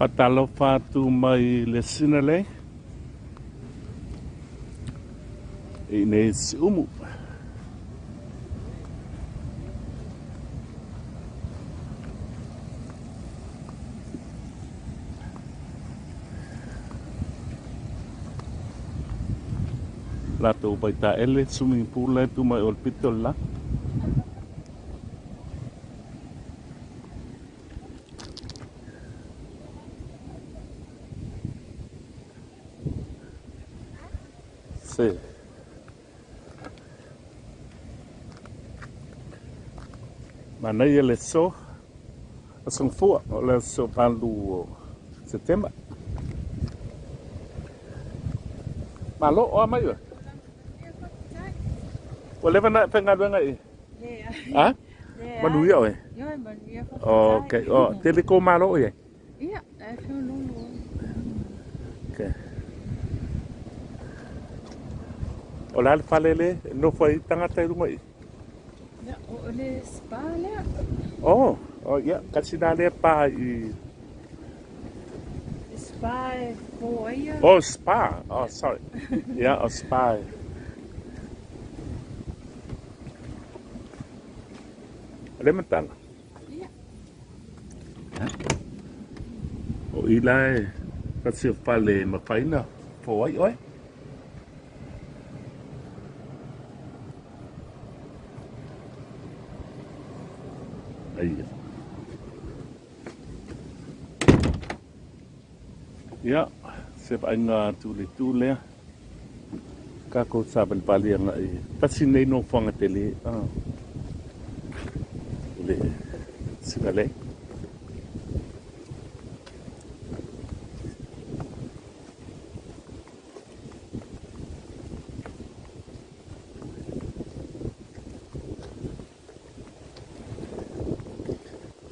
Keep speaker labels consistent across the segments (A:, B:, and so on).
A: Patalofa tu mai le Sinalei i ne Siumu. Lato baita ele swimming pool le tu mai ol pitola. Se mana ele so asong fu le so palu September. Malo o mai yo. Wala ba na pengadwa nga eh? Ha? Manuya eh? Okay. Oh, tele ko malo eh?
B: Ja, dat is zo'n long.
A: Okay. Ola al falele no foi tangata runga eh?
B: Ja, og det spiller.
A: Oh, ja, kasi dali pa i...
B: Spa for jer.
A: Oh, spa. Oh, sorry. Ja, og spa. Ada mental.
B: Ja.
A: O ilai kasi fale mafaina for ai oi. Ai. Ya, sep ainga tule. Kako sabel pali nga ai. Pasinay no fanga tele. Ule Sinalei.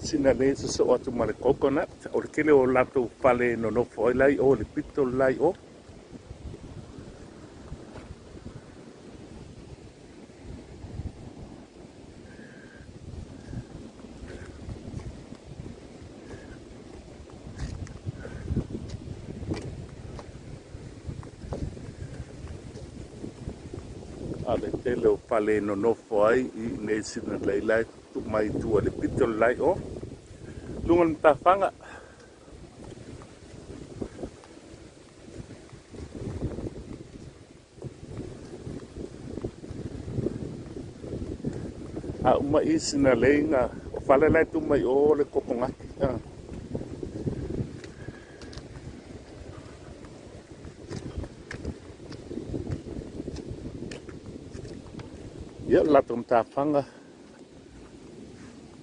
A: Sinalei so atu mare coconut o le kele o lato pale no foi lai o le pito lai o. Ale tele o pale no foi I ne Sinalei lai tu mai tu le pito lai o. Lungan tafanga. Uma I Sinalei nga o fale lai tu mai o le kokongaki. Ya latum tafanga.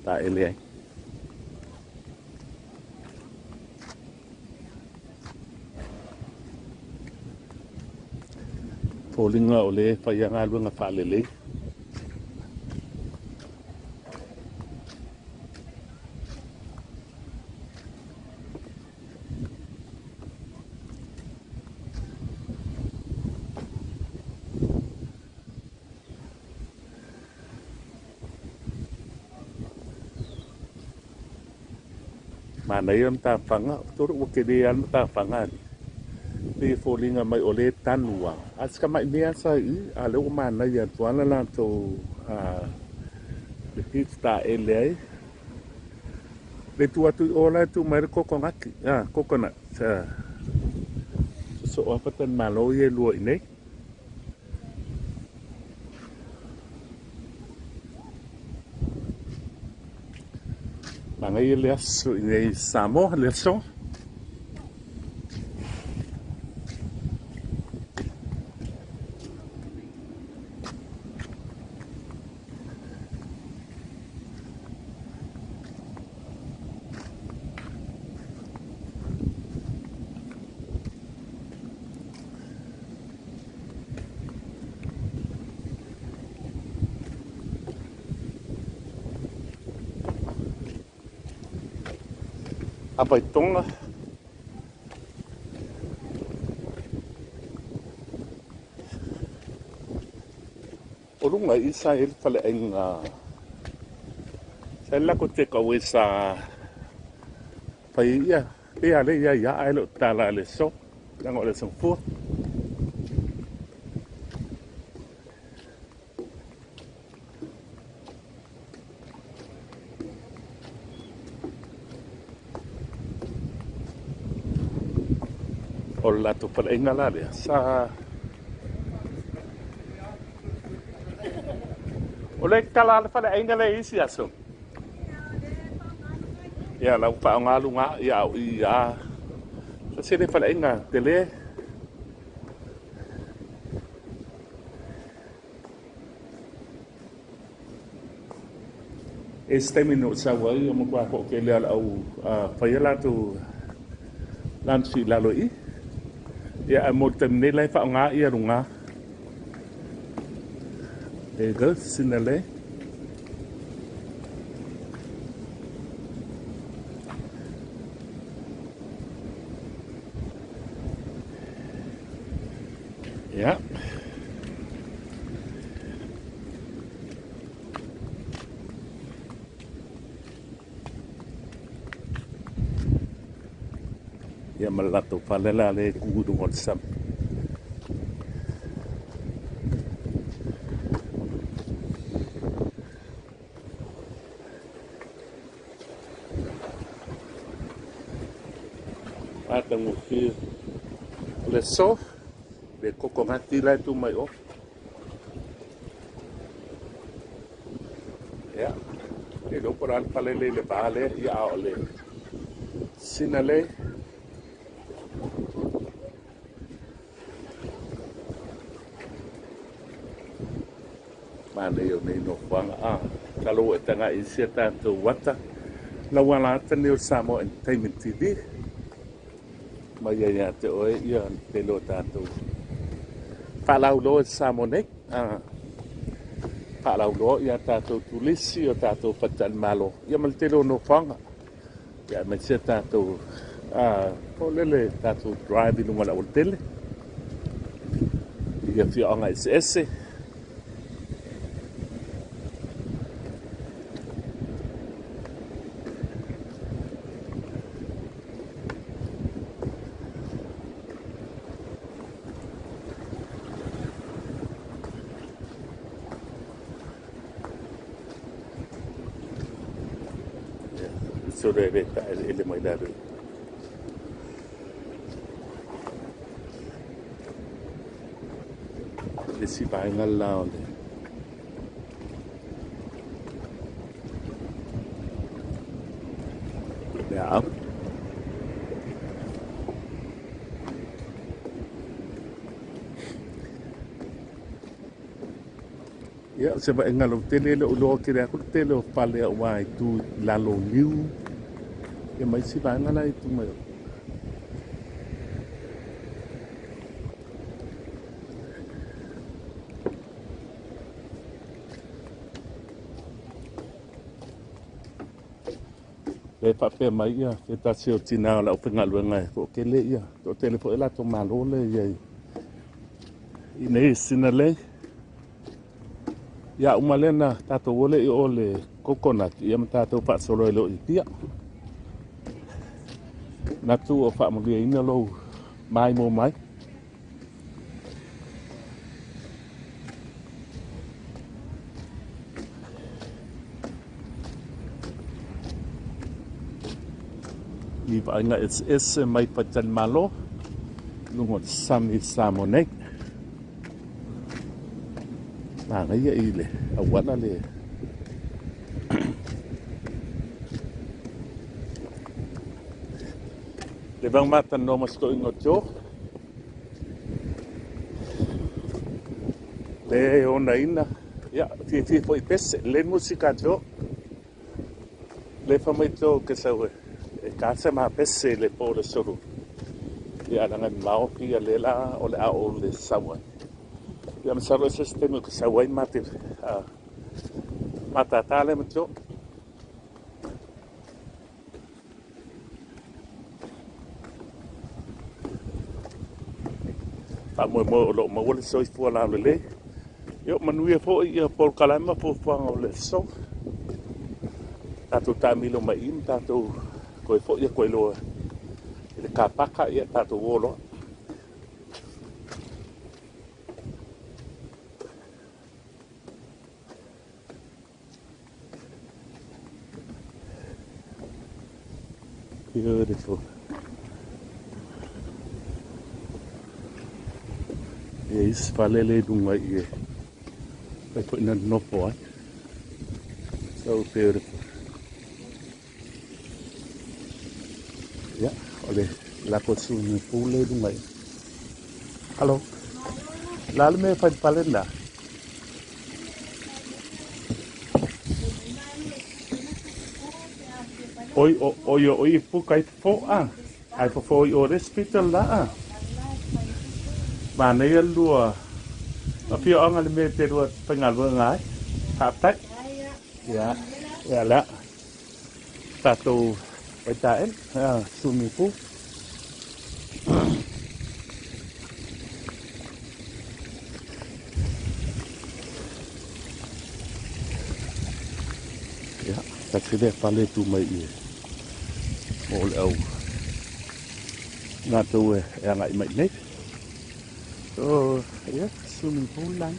A: Ta ele ai. Polinga ole fayanga lunga falele. Mana yam ta fanga turu ukedian ta fanga pe folinga mai ole tanua aska mai mea sa I ale o mana ya tuana la to le pizza ele le tu atu ola tu mai kokongaki coconut so apatan malo ye luo nei Mangai le aso nei samo le so apa itonga Orunga Israel fale ainga Sela ko te ka wesa pai ia Ia le ia ai lo tala le so. Nang o le song fu. O la tu pala inga la le sa. O le tala le pala inga le isi aso. Ia la pa nga lunga ia o ia. Sa se le pala inga te le. Este minuto sa wai o mo kwa ko ke le au fa ia la tu lan si la lo i. Ia mo te ne lai fa nga ia runga. E go Sinalei. Ja. Ya malato palela le kudu ngotsam. Atang uki le so le kokongati la tu mai o. Ya. Le do por al palele le bale ya ole. Sinalei. Mana yo nei no wanga talo e tanga i sia tātou wata la wala tani o Samo Entertainment TV mai ia te oe ia te lo tātou whalau lo e Samo nek whalau lo ia tātou tulisi o tātou whatan malo ia mal te lo no wanga ia mai sia tātou o lele tātou drive inu wala o tele ia fia anga ese so le ele mai daru le si vai ngala ole ya ya se va ngalo tele le ulo kire aku tele o pale o wai tu lalo liu e mai si vai ngala i tu mai le pape mai ia e tasi o tina la o penga luenga ko ke le ia to tele po ela to malo le ia i nei Sinalei ia umalena tato wole i ole coconut ia matato pa solo lo i pia natu o fa mo ia ina lo mai mo mai i va nga es mai patan malo lungot sami samonek nga ia ile awana le le bang matan no mas to ingocho le ona ina ya fi foi pese le musica jo le famito que se we casa ma pese le por solo ya nanga mau ki le la o le a o le sawa ya me sarro ese sistema que se way mate mata tale mucho pa mo lo mo le soi fu la le yo manuia fo ia por calama fo fanga o le so tato tamilo mai im tato ko fo ia ko lo te kāpaka ia tātou olo. Beautiful. Yes, palele dunga ie. They put in a nopo. So beautiful. Yeah, ole lako swimming pool le dunga ie. Hello. Lalo me fa palenda. Oi pukai po ai po o hospital la Mana ia lua. Api ang alime te lua pengal ngai. Taptak. Ya. Ya la. Tato Itaen, swimming pool. Ya, tak sede pale tu mai ia. Ol au. Ngatu ngai mai nei. So, ya, swimming pool lang.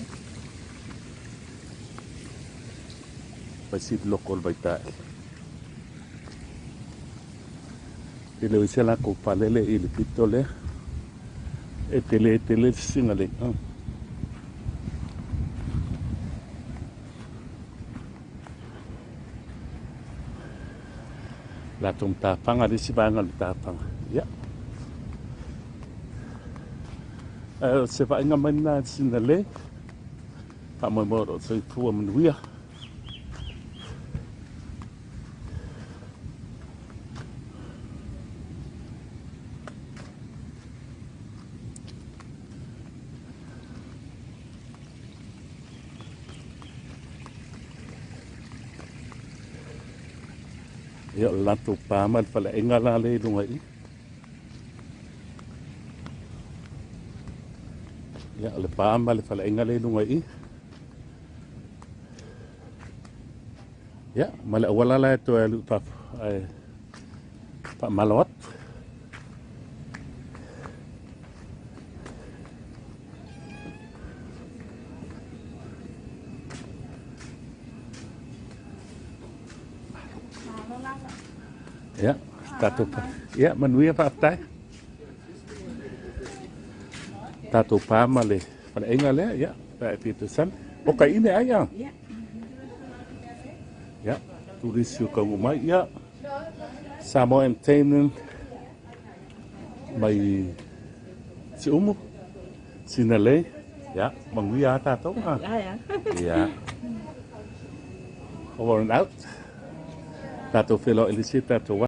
A: Pasip lokal baita. Ele wise la ko palele ile pitole. Tele Sinalei. La tom tapanga di sibanga tapanga. Ya. Se va inga mana Sinalei. Pa mo mo so tua manuia. Ya lato pama pala engala le lungai. Ya le pama le pala engala le lungai. Ya mala wala la to lu pa malot. Ya, tato pa. Ya, manuia pa tai. Tato pa male. Pada engale ya, pa pitusan. Okay ini aya. Ya, turis yu ka umai ya. Samo entertainment. Mai Siumu. Sinalei. Ya, manguia tato ha. Ya. Over and out. Tato filo elisita to